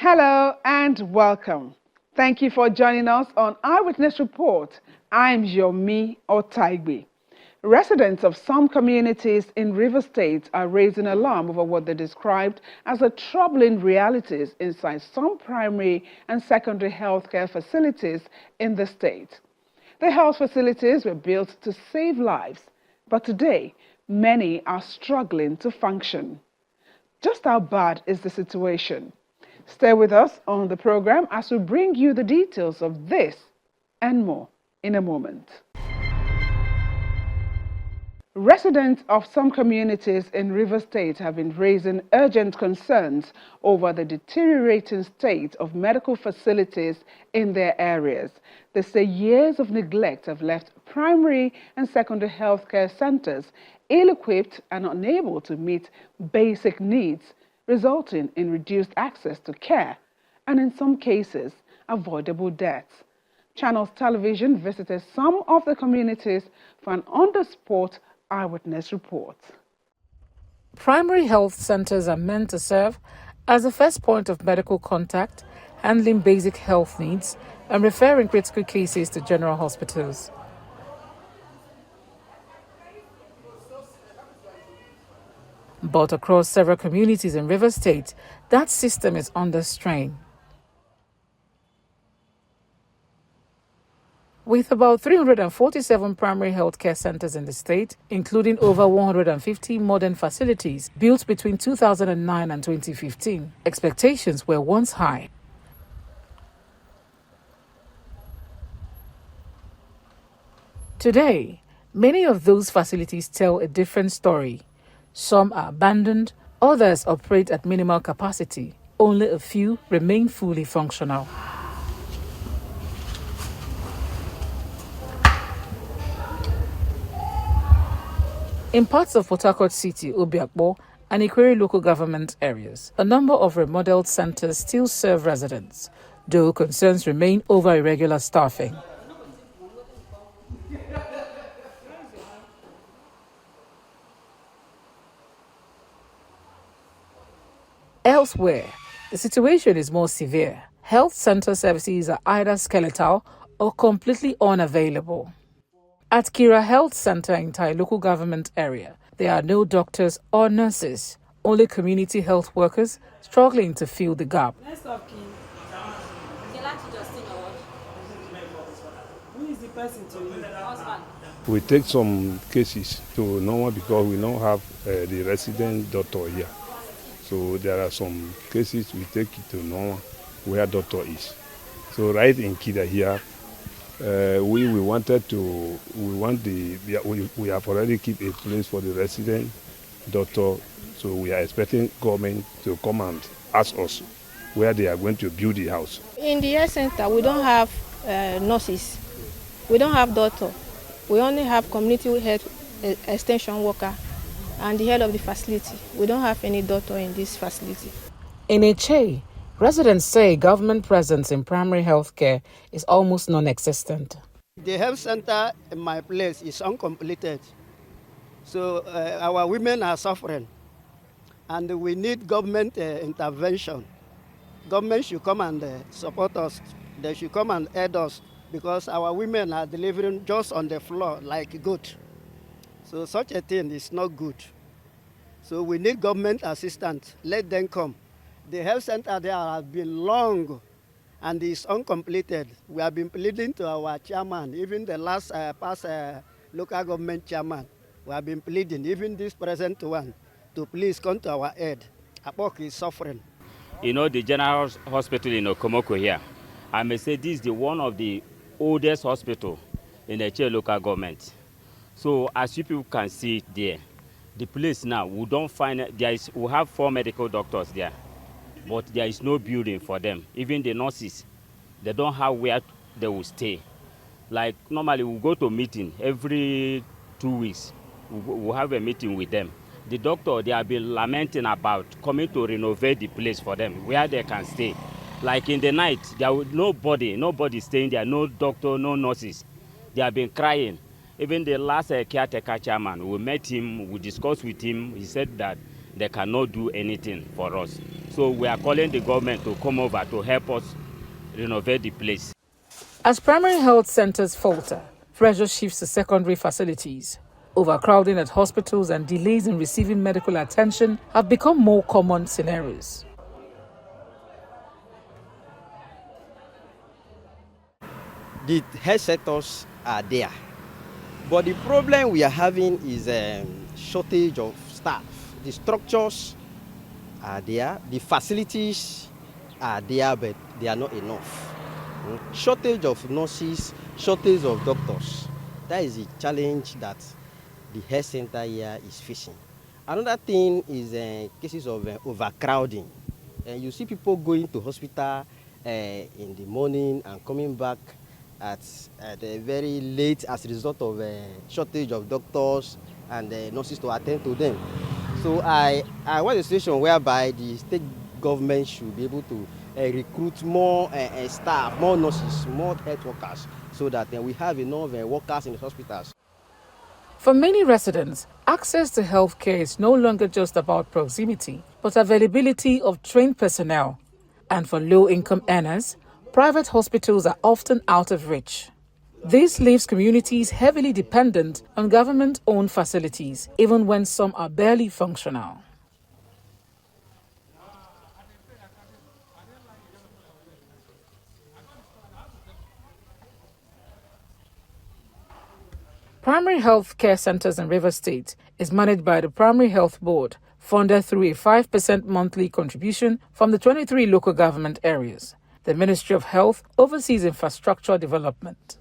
Hello and welcome. Thank you for joining us on Eyewitness Report. I'm Yomi Otaigbe. Residents of some communities in River State are raising alarm over what they described as the troubling realities inside some primary and secondary healthcare facilities in the state. The health facilities were built to save lives, but today many are struggling to function. Just how bad is the situation? Stay with us on the program as we bring you the details of this and more in a moment. Residents of some communities in River State have been raising urgent concerns over the deteriorating state of medical facilities in their areas. They say years of neglect have left primary and secondary healthcare centers ill-equipped and unable to meet basic needs, resulting in reduced access to care and, in some cases, avoidable deaths. Channels Television visited some of the communities for an on-the-spot eyewitness report. Primary health centers are meant to serve as the first point of medical contact, handling basic health needs and referring critical cases to general hospitals. But across several communities in River State, that system is under strain. With about 347 primary healthcare centers in the state, including over 150 modern facilities built between 2009 and 2015, expectations were once high. Today, many of those facilities tell a different story. Some are abandoned, others operate at minimal capacity. Only a few remain fully functional. In parts of Port Harcourt City, Obiakpo, and Decry local government areas, a number of remodeled centers still serve residents, though concerns remain over irregular staffing. Elsewhere, the situation is more severe. Health center services are either skeletal or completely unavailable. At Kira Health Center in Tai local government area, there are no doctors or nurses, only community health workers struggling to fill the gap. Who is the person to you? We take some cases to normal because we don't have the resident doctor here. So there are some cases we take it to normal where doctor is. So right in Kida here, we have already keep a place for the resident doctor. So we are expecting government to come and ask us where they are going to build the house. In the health center, we don't have nurses. We don't have doctor. We only have community health extension worker and the head of the facility. We don't have any doctor in this facility. In Eche, residents say government presence in primary health care is almost non-existent. The health center in my place is uncompleted. So our women are suffering. And we need government intervention. Government should come and support us. They should come and aid us because our women are delivering just on the floor like goat. So such a thing is not good. So we need government assistance. Let them come. The health center there has been long and is uncompleted. We have been pleading to our chairman, even the last past local government chairman. We have been pleading, even this present one, to please come to our aid. Apok is suffering. You know, the general hospital in Okomoko here, I may say this is one of the oldest hospital in the Eche local government. So as you people can see it there, the place now, we don't find, we have 4 medical doctors there, but there is no building for them. Even the nurses, they don't have where they will stay. Like normally we go to a meeting every 2 weeks, we'll have a meeting with them. The doctor, they have been lamenting about coming to renovate the place for them, where they can stay. Like in the night, there was nobody staying there, no doctor, no nurses. They have been crying. Even the last caretaker chairman, we met him, we discussed with him, he said that they cannot do anything for us. So So we are calling the government to come over to help us renovate the place. As primary health centers falter, pressure shifts to secondary facilities. Overcrowding at hospitals and delays in receiving medical attention have become more common scenarios. The health sectors are there, but the problem we are having is shortage of staff. The structures are there, the facilities are there, but they are not enough. Shortage of nurses, shortage of doctors. That is the challenge that the health center here is facing. Another thing is cases of overcrowding. You see people going to hospital in the morning and coming back at very late as a result of shortage of doctors and nurses to attend to them. So I want a situation whereby the state government should be able to recruit more staff, more nurses, more health workers, so that we have enough workers in the hospitals. For many residents, access to healthcare is no longer just about proximity, but availability of trained personnel. And for low-income earners, private hospitals are often out of reach. This leaves communities heavily dependent on government-owned facilities, even when some are barely functional. Primary health care centers in Rivers State is managed by the Primary Health Board, funded through a 5% monthly contribution from the 23 local government areas. The Ministry of Health oversees infrastructure development.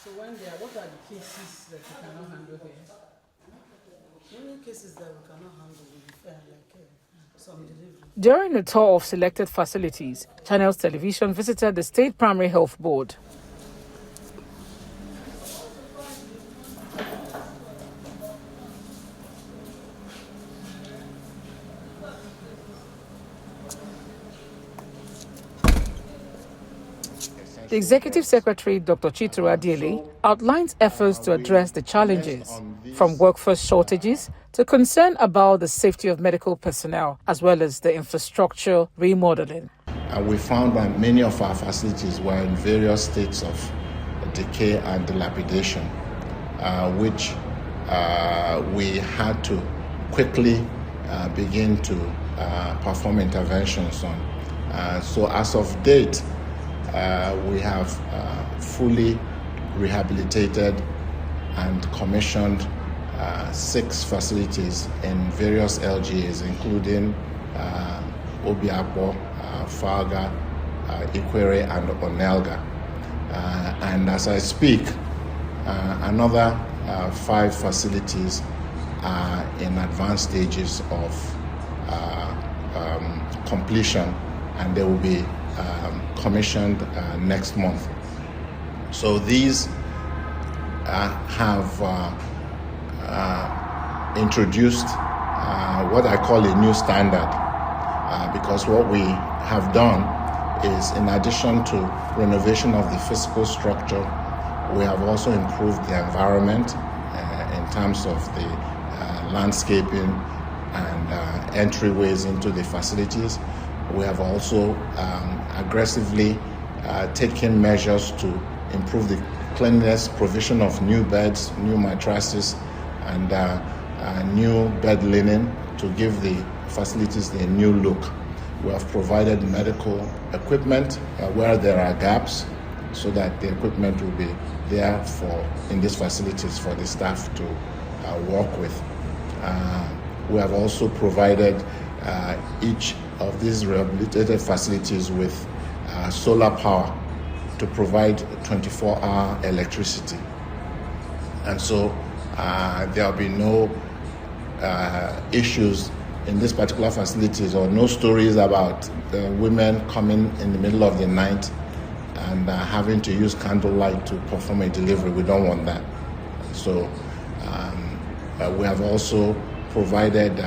So what are the cases that you cannot handle here? Many cases that we cannot handle some delivery. During a tour of selected facilities, Channels Television visited the State Primary Health Board. The Executive Secretary, Dr. Chituru Adiele, outlines efforts to address the challenges, from workforce shortages to concern about the safety of medical personnel, as well as the infrastructure remodeling. We found that many of our facilities were in various states of decay and dilapidation, which we had to quickly begin to perform interventions on. So as of date, we have fully rehabilitated and commissioned 6 facilities in various LGAs, including Obiapo, Faga, Ikwere, and Onelga. And as I speak, another 5 facilities are in advanced stages of completion, and they will be commissioned next month. So these have introduced what I call a new standard, because what we have done is, in addition to renovation of the physical structure, we have also improved the environment in terms of the landscaping and entryways into the facilities. We have also aggressively taken measures to improve the cleanliness, provision of new beds, new mattresses, and new bed linen to give the facilities a new look. We have provided medical equipment where there are gaps, so that the equipment will be there in these facilities for the staff to work with. We have also provided each of these rehabilitated facilities with solar power to provide 24-hour electricity. And so there will be no issues in these particular facilities, or no stories about women coming in the middle of the night and having to use candlelight to perform a delivery. We don't want that. So we have also provided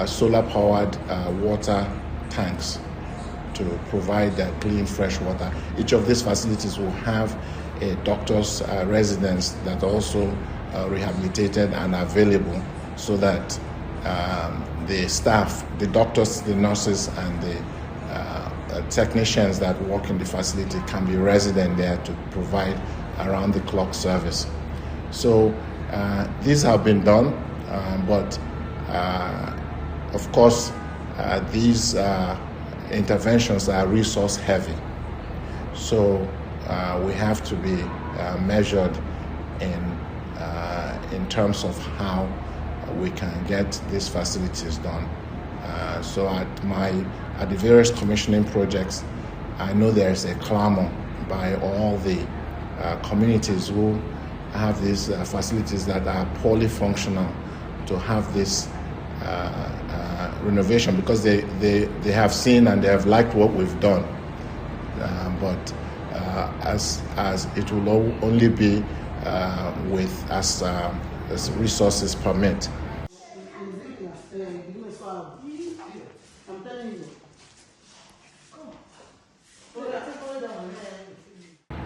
solar-powered water tanks to provide clean, fresh water. Each of these facilities will have a doctor's residence that also rehabilitated and available, so that the staff, the doctors, the nurses, and the technicians that work in the facility can be resident there to provide around-the-clock service. So these have been done, but of course these interventions are resource heavy. So we have to be measured in terms of how we can get these facilities done. So at the various commissioning projects, I know there's a clamor by all the communities who have these facilities that are poorly functional to have this renovation, because they have seen and they have liked what we've done. But as it will only be as resources permit.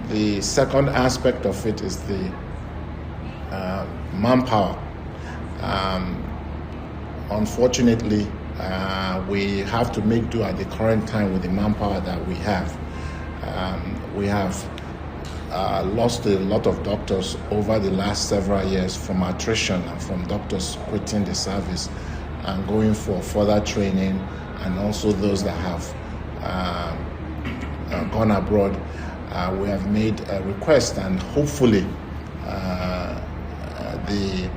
The second aspect of it is the manpower. Unfortunately, we have to make do at the current time with the manpower that we have. We have lost a lot of doctors over the last several years from attrition and from doctors quitting the service and going for further training, and also those that have gone abroad. We have made a request, and hopefully the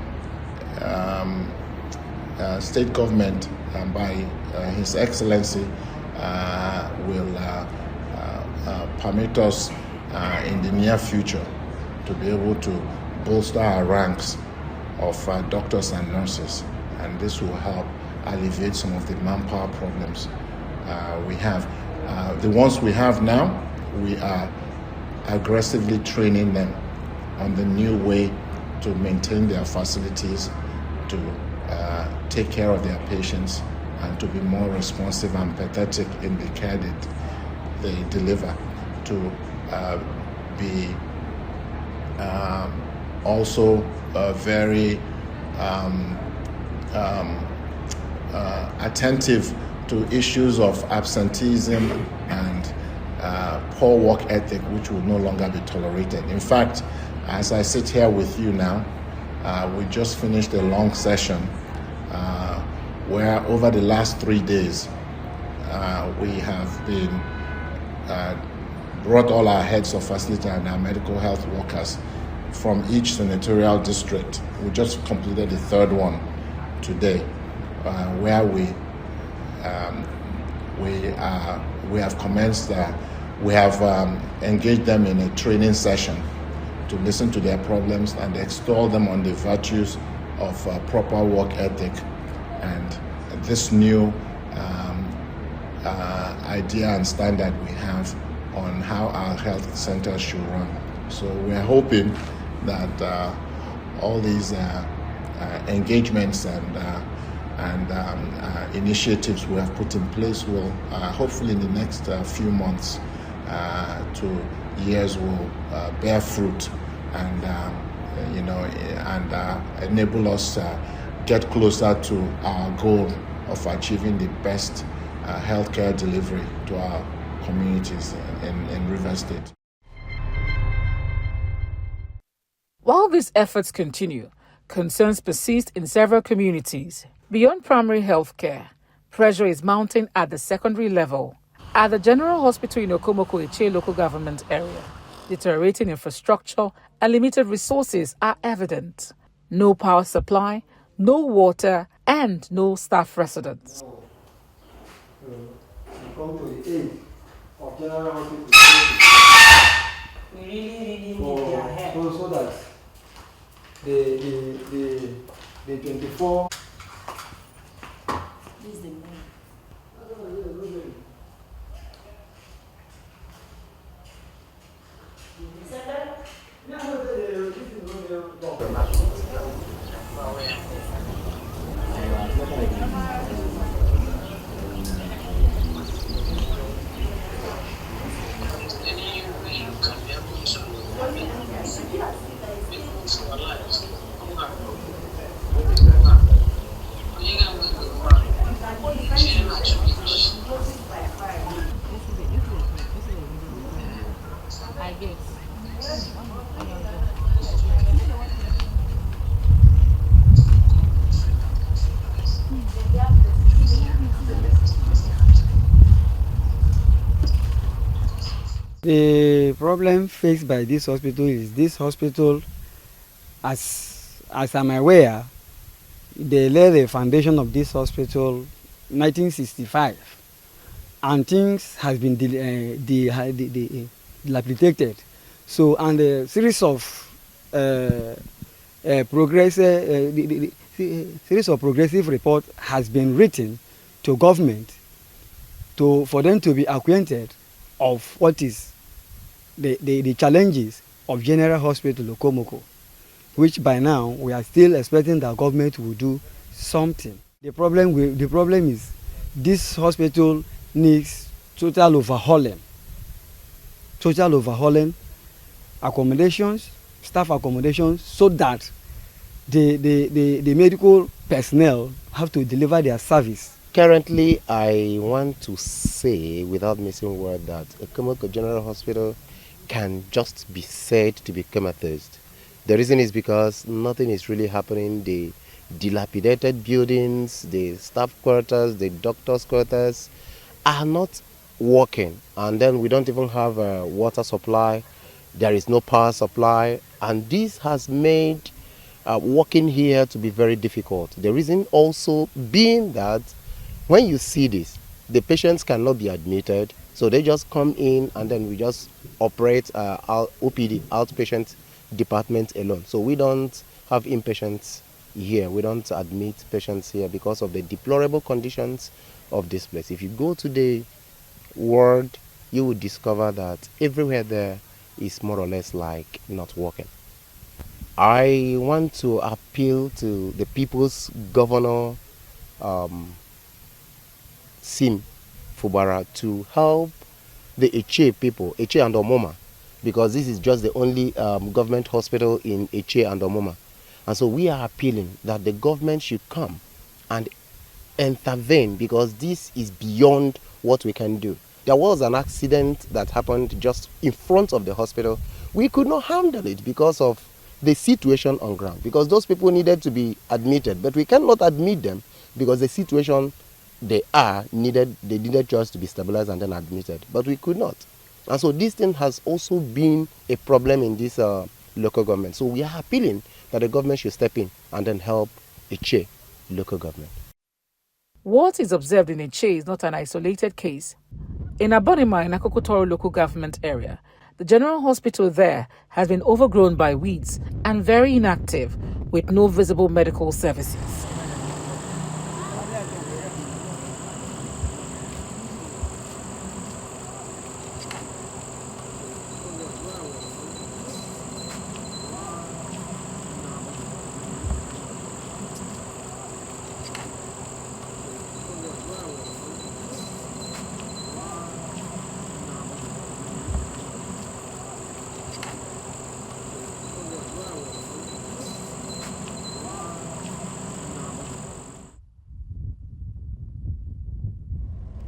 state government, by His Excellency, will permit us in the near future to be able to bolster our ranks of doctors and nurses, and this will help alleviate some of the manpower problems we have. The ones we have now, we are aggressively training them on the new way to maintain their facilities, to take care of their patients, and to be more responsive and empathetic in the care that they deliver, to be also very attentive to issues of absenteeism and poor work ethic, which will no longer be tolerated. In fact, as I sit here with you now, we just finished a long session where over the last 3 days we have been brought all our heads of facility and our medical health workers from each senatorial district. We just completed the third one today, where we have commenced. We have engaged them in a training session to listen to their problems and extol them on the virtues of proper work ethic and this new idea and standard we have on how our health centers should run. So we are hoping that all these engagements and initiatives we have put in place will hopefully in the next few months to years will bear fruit and enable us get closer to our goal of achieving the best healthcare delivery to our communities in Rivers State. While these efforts continue, concerns persist in several communities. Beyond primary health care, pressure is mounting at the secondary level. At the General Hospital in Okomoko-Eche local government area, deteriorating infrastructure and limited resources are evident. No power supply, no water, and no staff residence. Come to the aid of General Hospital. We really need their help. So that the 24. This is the money. I guess. The problem faced by this hospital is this hospital, as I'm aware, they laid the foundation of this hospital 1965, and things has been dilapidated. So, and a series of series of progressive report has been written to government for them to be acquainted of what is the challenges of General Hospital Okomoko, which by now we are still expecting that government will do something. The problem is this hospital needs total overhauling, accommodations, staff accommodations, so that the medical personnel have to deliver their service. Currently, I want to say, without missing word, that Okomoko General Hospital can just be said to be comatose. The reason is because nothing is really happening. The dilapidated buildings, the staff quarters, the doctors' quarters are not working. And then we don't even have a water supply. There is no power supply. And this has made working here to be very difficult. The reason also being that when you see this, the patients cannot be admitted, so they just come in and then we just operate our OPD, outpatient department alone. So we don't have inpatients here. We don't admit patients here because of the deplorable conditions of this place. If you go to the world, you will discover that everywhere there is more or less like not working. I want to appeal to the people's governor, Sim Fubara, to help the Eche people, Eche and Omoma, because this is just the only government hospital in Eche and Omoma. And so we are appealing that the government should come and intervene, because this is beyond what we can do. There was an accident that happened just in front of the hospital. We could not handle it because of the situation on ground, because those people needed to be admitted, but we cannot admit them because the situation they needed just to be stabilized and then admitted, but we could not. And so this thing has also been a problem in this local government. So we are appealing that the government should step in and then help Eche local government. What is observed in Eche is not an isolated case. In Abonima, in Akokotoro local government area, the general hospital there has been overgrown by weeds and very inactive, with no visible medical services.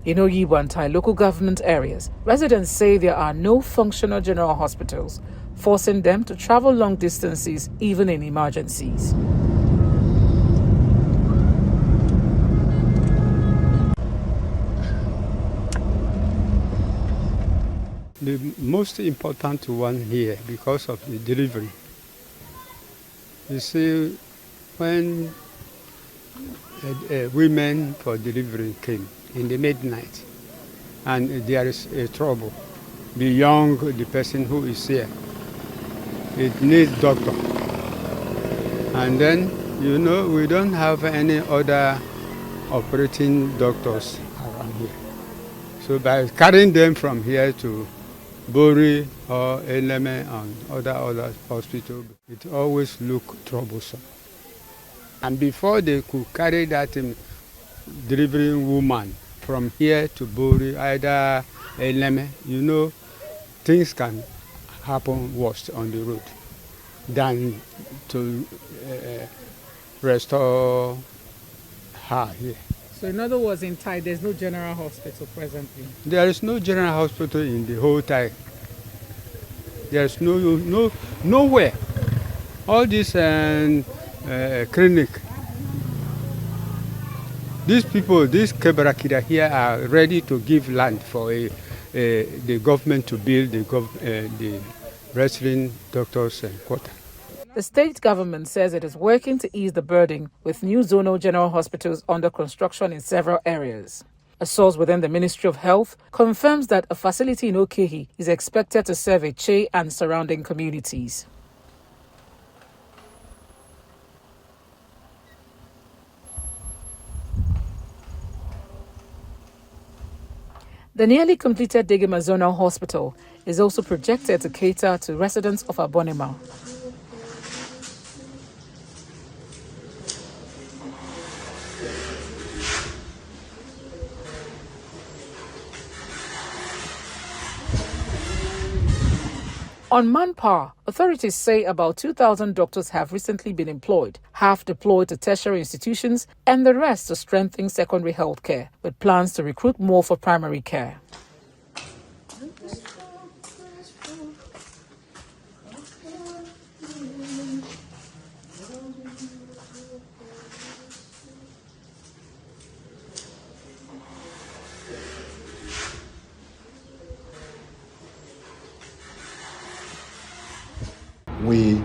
In Oyibantai local government areas, residents say there are no functional general hospitals, forcing them to travel long distances even in emergencies. The most important one here, because of the delivery. You see, when women for delivery came in the midnight, and there is a trouble beyond the person who is here, it needs doctor. And then, we don't have any other operating doctors around here. So by carrying them from here to Bori or Eleme and other hospitals, it always look troublesome. And before they could carry that delivering woman from here to Bori, either Eleme, things can happen worse on the road than to restore her here. So in other words, in Thai, there's no general hospital presently? There is no general hospital in the whole Thai. There's nowhere. All this clinic, these people, these Kebarakida here are ready to give land for the government to build the wrestling doctors' quarter. The state government says it is working to ease the burden with new zonal general hospitals under construction in several areas. A source within the Ministry of Health confirms that a facility in Okehi is expected to serve Eche and surrounding communities. The nearly completed Degema Zonal Hospital is also projected to cater to residents of Abonima. On manpower, authorities say about 2,000 doctors have recently been employed, half deployed to tertiary institutions and the rest to strengthen secondary health care, with plans to recruit more for primary care. We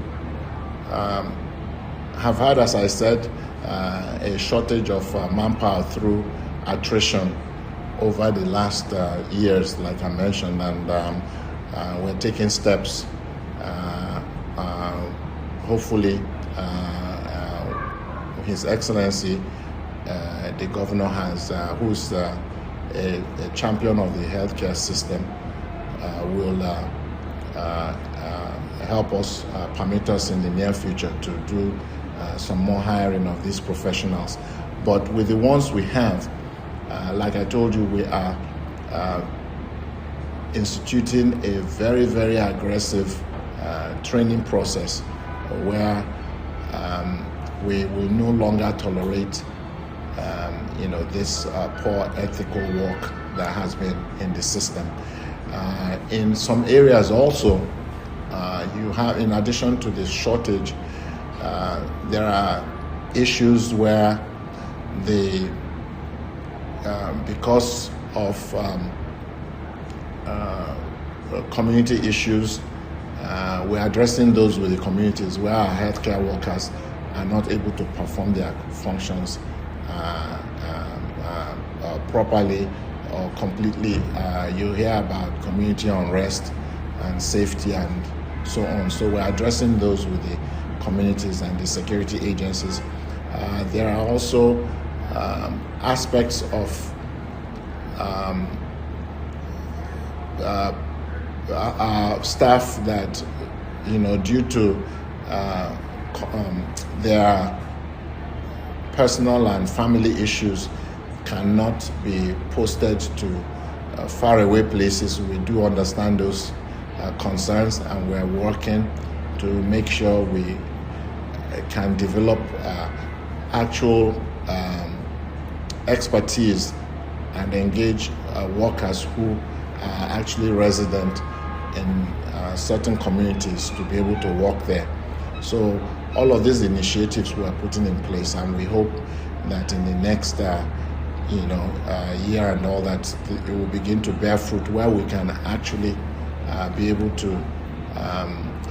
have had, as I said, a shortage of manpower through attrition over the last years, like I mentioned, and we're taking steps. Hopefully, His Excellency, the Governor, who's a champion of the healthcare system, will help us, permit us in the near future to do some more hiring of these professionals. But with the ones we have, like I told you, we are instituting a very, very aggressive training process where we will no longer tolerate this poor ethical work that has been in the system. In some areas also, you have, in addition to this shortage, there are issues where because of community issues, we're addressing those with the communities where our healthcare workers are not able to perform their functions properly or completely. You hear about community unrest and safety and so on. So we're addressing those with the communities and the security agencies. There are also aspects of our staff that, due to their personal and family issues, cannot be posted to faraway places. We do understand those concerns, and we're working to make sure we can develop actual expertise and engage workers who are actually resident in certain communities to be able to work there. So all of these initiatives we're putting in place, and we hope that in the next year and all that, it will begin to bear fruit, where we can actually be able to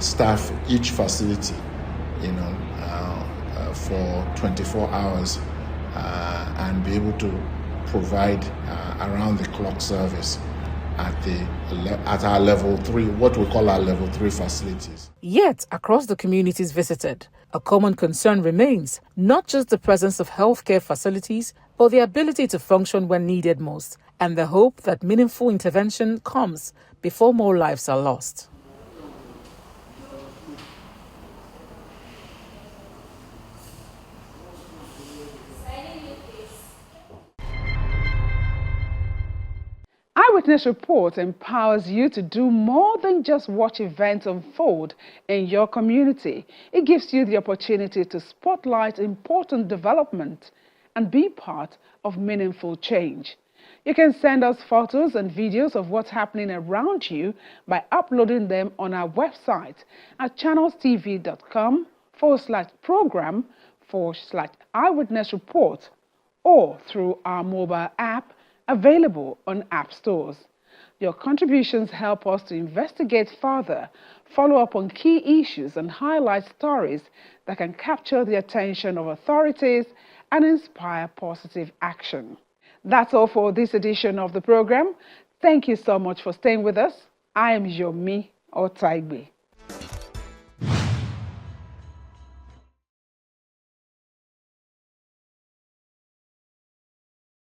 staff each facility, for 24 hours and be able to provide around-the-clock service at our level 3, what we call our level 3 facilities. Yet, across the communities visited, a common concern remains not just the presence of healthcare facilities, but the ability to function when needed most, and the hope that meaningful intervention comes before more lives are lost. Eyewitness Report empowers you to do more than just watch events unfold in your community. It gives you the opportunity to spotlight important development and be part of meaningful change. You can send us photos and videos of what's happening around you by uploading them on our website at channelstv.com/program/eyewitness report or through our mobile app available on app stores. Your contributions help us to investigate further, follow up on key issues, and highlight stories that can capture the attention of authorities and inspire positive action. That's all for this edition of the program. Thank you so much for staying with us. I am Yomi Otaigbe.